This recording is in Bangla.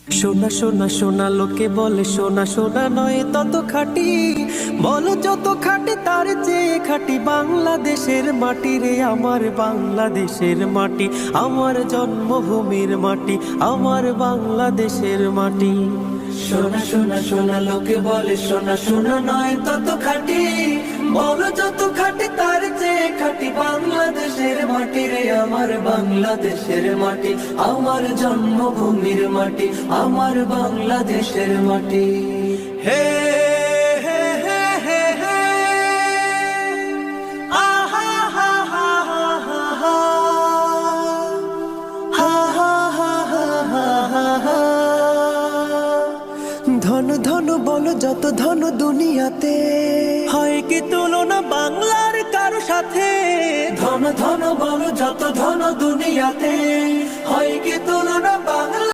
সোনা সোনা সোনা লোকে বলে সোনা সোনা নয় তত খাঁটি, বলো যত খাঁটি তার চেয়ে খাঁটি বাংলাদেশের মাটি রে, আমার বাংলাদেশের মাটি, আমার জন্মভূমির মাটি, আমার বাংলাদেশের মাটি। সোনা সোনা সোনা লোকে বলে সোনা সোনা নয় তত খাঁটি, বলো যত খাঁটি তার চেয়ে খাঁটি বাংলাদেশের মাটি রে, আমার বাংলাদেশের মাটি, আমার জন্মভূমির মাটি, আমার বাংলাদেশের মাটি। হে হে হে হে হে আহা হা হা হা হা হা হা হা হা হা হা। ধন ধন বলো যত ধন দুনিয়াতে, হয় কি তুলনা বাংলার কারো সাথে? ধন ধন বলো যত ধন দুনিয়াতে, হয় কি তুলনা বাংলা